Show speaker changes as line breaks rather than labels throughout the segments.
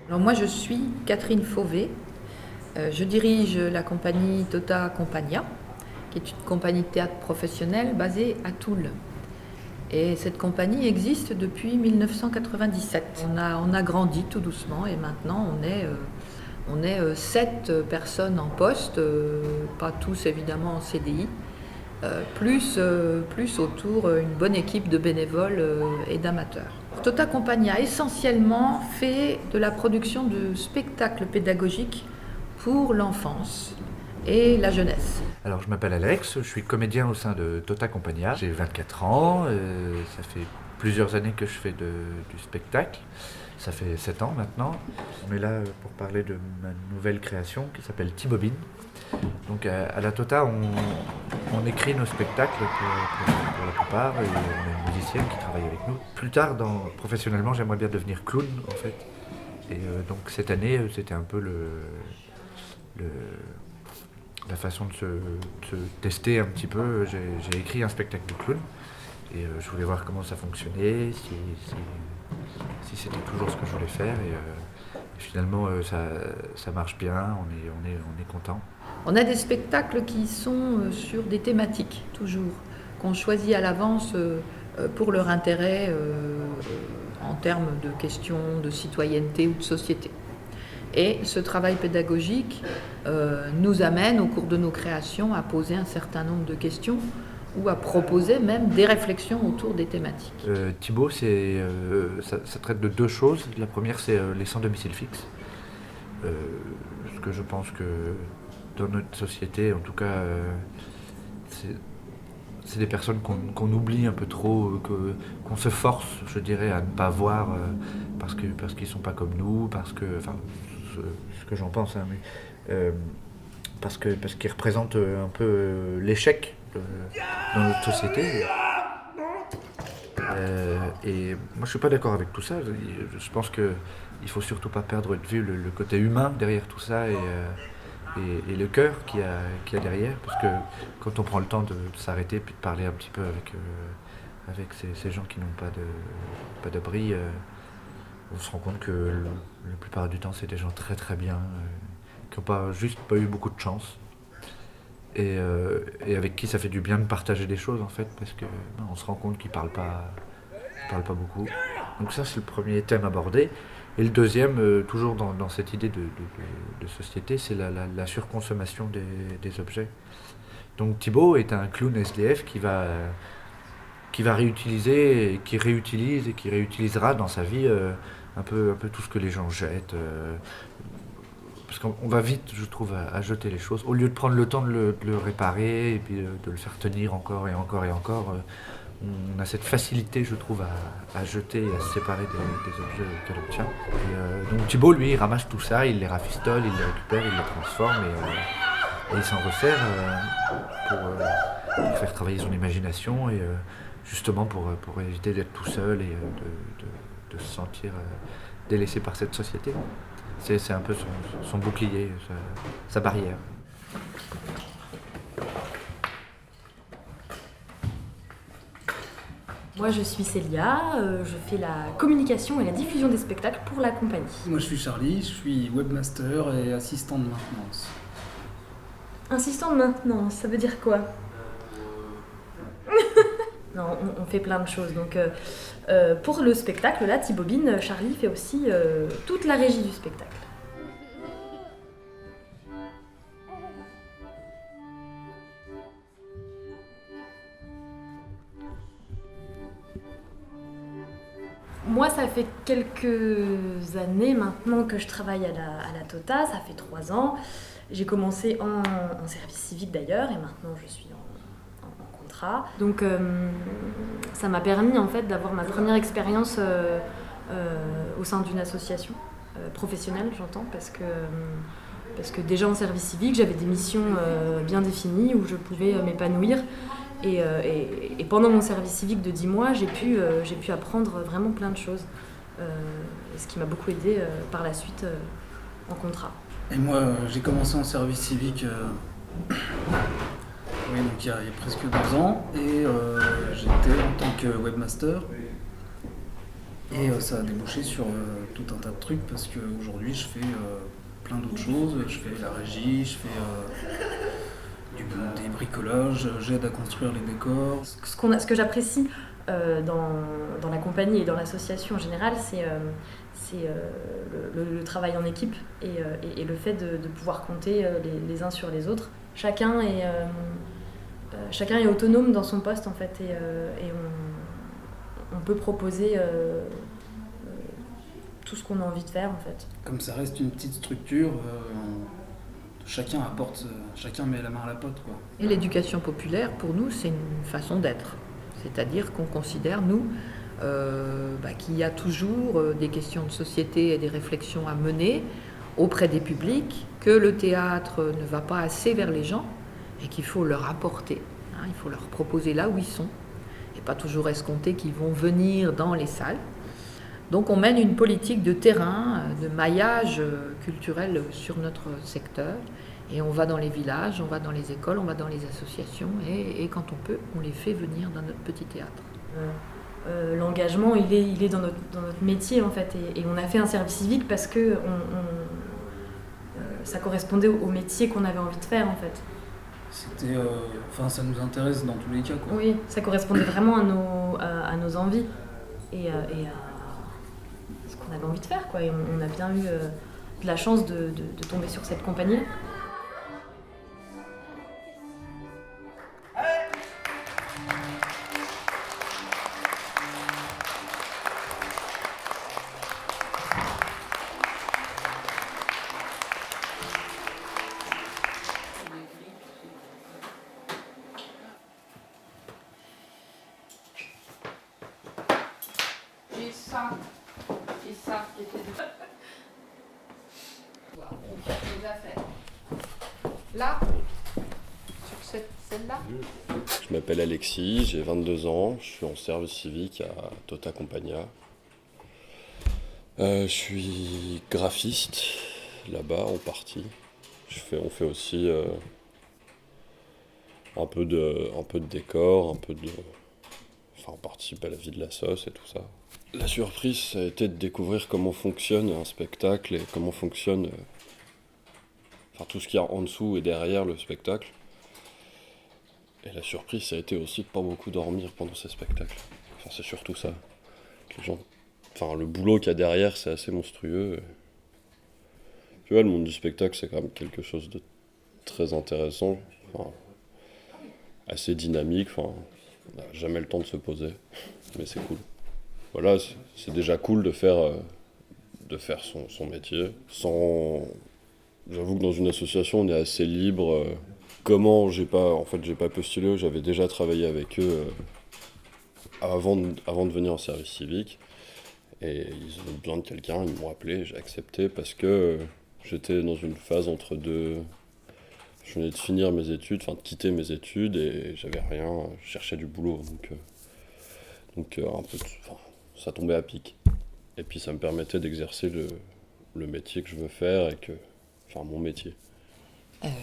Alors moi je suis Catherine Fauvet, je dirige la compagnie Tota Compagnia, qui est une compagnie de théâtre professionnelle basée à Toul. Et cette compagnie existe depuis 1997. On a grandi tout doucement et maintenant on est 7 personnes en poste, pas tous évidemment en CDI, plus autour une bonne équipe de bénévoles et d'amateurs. Tota Compagnia essentiellement fait de la production de spectacles pédagogiques pour l'enfance et la jeunesse.
Alors je m'appelle Alex, je suis comédien au sein de Tota Compagnia. J'ai 24 ans, ça fait plusieurs années que je fais du spectacle. Ça fait 7 ans maintenant. On est là pour parler de ma nouvelle création qui s'appelle T-Bobine. Donc à la Tota, on écrit nos spectacles pour la plupart et on a une musicienne qui travaille avec nous. Plus tard, professionnellement, j'aimerais bien devenir clown en fait. Et donc cette année, c'était un peu la façon de se tester un petit peu. J'ai écrit un spectacle de clown et je voulais voir comment ça fonctionnait, si c'était toujours ce que je voulais faire. Et finalement, ça marche bien, on est content.
On a des spectacles qui sont sur des thématiques, toujours, qu'on choisit à l'avance pour leur intérêt en termes de questions de citoyenneté ou de société. Et ce travail pédagogique nous amène au cours de nos créations à poser un certain nombre de questions ou à proposer même des réflexions autour des thématiques.
Thibaut, ça traite de deux choses. La première, c'est les sans domicile fixe. Ce que je pense que dans notre société, en tout cas, c'est des personnes qu'on oublie un peu trop, qu'on se force, je dirais, à ne pas voir parce qu'ils ne sont pas comme nous, enfin, ce que j'en pense, hein, mais parce qu'ils représentent un peu l'échec dans notre société. Et moi je suis pas d'accord avec tout ça. Je pense qu'il faut surtout pas perdre de vue le côté humain derrière tout ça et le cœur qu'il y a derrière, parce que quand on prend le temps de s'arrêter puis de parler un petit peu avec ces gens qui n'ont pas d'abri, on se rend compte que la plupart du temps c'est des gens très très bien, qui n'ont pas eu beaucoup de chance. Et avec qui ça fait du bien de partager des choses en fait, parce que on se rend compte qu'ils parlent pas beaucoup. Donc ça c'est le premier thème abordé. Et le deuxième, toujours dans cette idée de société, c'est la surconsommation des objets. Donc Thibaut est un clown SDF qui va réutiliser, et qui réutilise et qui réutilisera dans sa vie un peu tout ce que les gens jettent. Parce qu'on va vite, je trouve, à jeter les choses. Au lieu de prendre le temps de le réparer et puis de le faire tenir encore et encore et encore, on a cette facilité, je trouve, à jeter et à se séparer des objets auxquels on tient. Et, donc Thibaut, lui, il ramasse tout ça, il les rafistole, il les récupère, il les transforme et il s'en resserre pour faire travailler son imagination et justement pour éviter d'être tout seul et de se sentir délaissé par cette société. C'est un peu son bouclier, sa barrière.
Moi je suis Célia, je fais la communication et la diffusion des spectacles pour la compagnie.
Moi je suis Charlie, je suis webmaster et assistant de maintenance.
Assistant de maintenance, ça veut dire quoi? Non, on fait plein de choses. Donc, pour le spectacle, là, T-Bobine, Charlie fait aussi toute la régie du spectacle. Moi, ça fait quelques années maintenant que je travaille à la Tota, ça fait 3 ans. J'ai commencé en service civique d'ailleurs, et maintenant je suis en contrat. Donc ça m'a permis en fait d'avoir ma première expérience au sein d'une association professionnelle, j'entends, parce que déjà en service civique, j'avais des missions bien définies où je pouvais m'épanouir. Et pendant mon service civique de 10 mois, j'ai pu apprendre vraiment plein de choses, ce qui m'a beaucoup aidée par la suite en contrat.
Et moi j'ai commencé en service civique oui, donc il y a presque 2 ans et j'étais en tant que webmaster. Et ça a débouché sur tout un tas de trucs parce qu'aujourd'hui je fais plein d'autres choses. Je fais la régie, je fais des bricolages, j'aide à construire les décors.
Ce que j'apprécie dans la compagnie et dans l'association en général, c'est le travail en équipe et le fait de pouvoir compter les uns sur les autres. Chacun est autonome dans son poste en fait et on peut proposer tout ce qu'on a envie de faire en fait.
Comme ça reste une petite structure, chacun apporte, chacun met la main à la pâte, quoi.
Et l'éducation populaire, pour nous, c'est une façon d'être. C'est-à-dire qu'on considère, nous, qu'il y a toujours des questions de société et des réflexions à mener auprès des publics, que le théâtre ne va pas assez vers les gens et qu'il faut leur apporter. Il faut leur proposer là où ils sont et pas toujours escompter qu'ils vont venir dans les salles. Donc on mène une politique de terrain, de maillage culturel sur notre secteur. Et on va dans les villages, on va dans les écoles, on va dans les associations et quand on peut, on les fait venir dans notre petit théâtre.
L'engagement, il est dans notre métier en fait. Et on a fait un service civique parce que ça correspondait au métier qu'on avait envie de faire en fait.
C'était, ça nous intéresse dans tous les cas, quoi.
Oui, ça correspondait vraiment à nos envies et à ce qu'on avait envie de faire, quoi. Et on a bien eu de la chance de tomber sur cette compagnie.
Et ça qui était de... Voilà, on fait les affaires. Là, sur cette scène-là.
Je m'appelle Alexis, j'ai 22 ans, je suis en service civique à Tota Compagnia. Je suis graphiste là-bas en partie. On fait aussi un peu de décor, on participe à la vie de la sauce et tout ça. La surprise, ça a été de découvrir comment fonctionne un spectacle et comment fonctionne tout ce qu'il y a en dessous et derrière le spectacle. Et la surprise, ça a été aussi de pas beaucoup dormir pendant ces spectacles. C'est surtout ça. Le boulot qu'il y a derrière, c'est assez monstrueux. Tu vois, le monde du spectacle, c'est quand même quelque chose de très intéressant, assez dynamique. On n'a jamais le temps de se poser, mais c'est cool. Voilà, c'est déjà cool de faire son métier. J'avoue que dans une association, on est assez libre. Comment j'ai pas postulé, j'avais déjà travaillé avec eux avant de venir en service civique. Et ils ont besoin de quelqu'un, ils m'ont appelé, j'ai accepté parce que j'étais dans une phase entre deux. Je venais de finir mes études, de quitter mes études et j'avais rien, je cherchais du boulot. Donc ça tombait à pic. Et puis ça me permettait d'exercer le métier que je veux faire mon métier.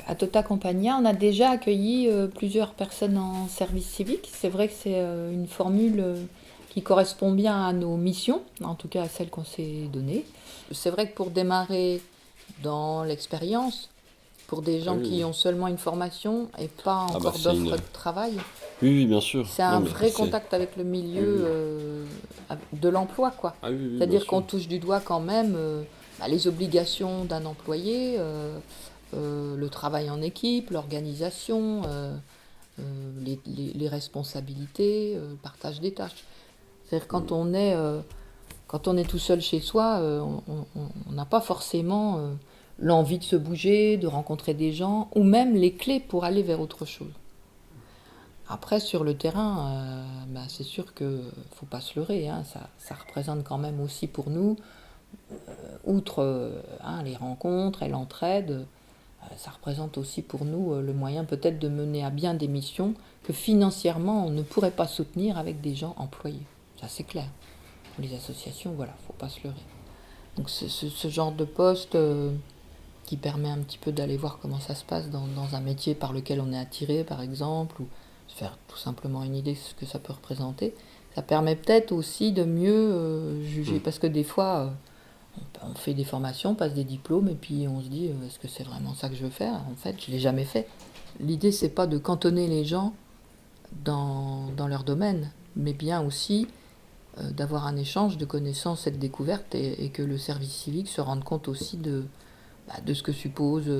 À Tota Compagnia, on a déjà accueilli plusieurs personnes en service civique. C'est vrai que c'est une formule qui correspond bien à nos missions, en tout cas à celles qu'on s'est données. C'est vrai que pour démarrer dans l'expérience, pour des gens qui ont seulement une formation et pas encore d'offre de travail,
oui, bien sûr.
C'est un vrai contact avec le milieu de l'emploi, quoi. C'est-à-dire qu'on touche du doigt quand même les obligations d'un employé, le travail en équipe, l'organisation, les responsabilités, le partage des tâches. C'est-à-dire quand on est tout seul chez soi, on n'a pas forcément l'envie de se bouger, de rencontrer des gens, ou même les clés pour aller vers autre chose. Après, sur le terrain, c'est sûr qu'il ne faut pas se leurrer. Ça représente quand même aussi pour nous, outre les rencontres et l'entraide, ça représente aussi pour nous le moyen peut-être de mener à bien des missions que financièrement on ne pourrait pas soutenir avec des gens employés. Ça c'est clair. Pour les associations, voilà, il ne faut pas se leurrer. Donc c'est ce genre de poste qui permet un petit peu d'aller voir comment ça se passe dans un métier par lequel on est attiré, par exemple, ou faire tout simplement une idée de ce que ça peut représenter. Ça permet peut-être aussi de mieux juger, parce que des fois, on fait des formations, on passe des diplômes, et puis on se dit, est-ce que c'est vraiment ça que je veux faire? En fait, je ne l'ai jamais fait. L'idée, c'est pas de cantonner les gens dans leur domaine, mais bien aussi d'avoir un échange de connaissances et de découvertes, et que le service civique se rende compte aussi de ce que supposent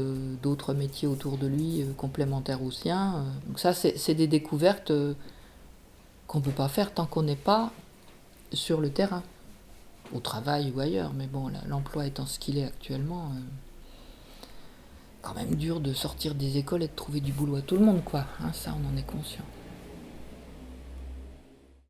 d'autres métiers autour de lui, complémentaires aux siens. Donc ça, c'est des découvertes qu'on ne peut pas faire tant qu'on n'est pas sur le terrain, au travail ou ailleurs. Mais bon, l'emploi étant ce qu'il est actuellement, quand même dur de sortir des écoles et de trouver du boulot à tout le monde, quoi. Hein, ça, on en est conscient.